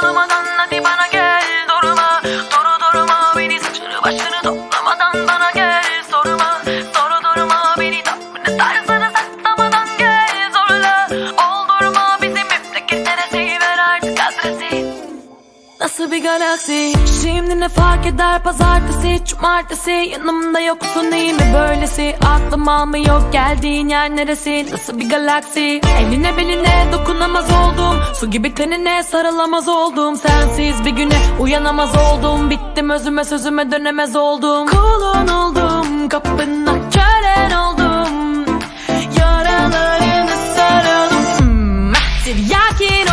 sormadan hadi bana gel. Durma, durma beni, saçını başını toplamadan bana gel. Durma beni, tavrını tarzını saklamadan gel. Zorla oldurma bizim memleket neresi, ver artık adresi. Nasıl bir galaksi? Şimdi ne fark eder pazartesi, cumartesi, yanımda yoksun iyi mi böylesi? Aklım almıyor geldiğin yer neresi? Nasıl bir galaksi? Eline beline dokunamaz oldum, su gibi tenine sarılamaz oldum. Sensiz bir güne uyanamaz oldum, bittim özüme sözüme dönemez oldum. Kulun oldum, kapına kölen oldum, yaralarını saralım. Tiryakin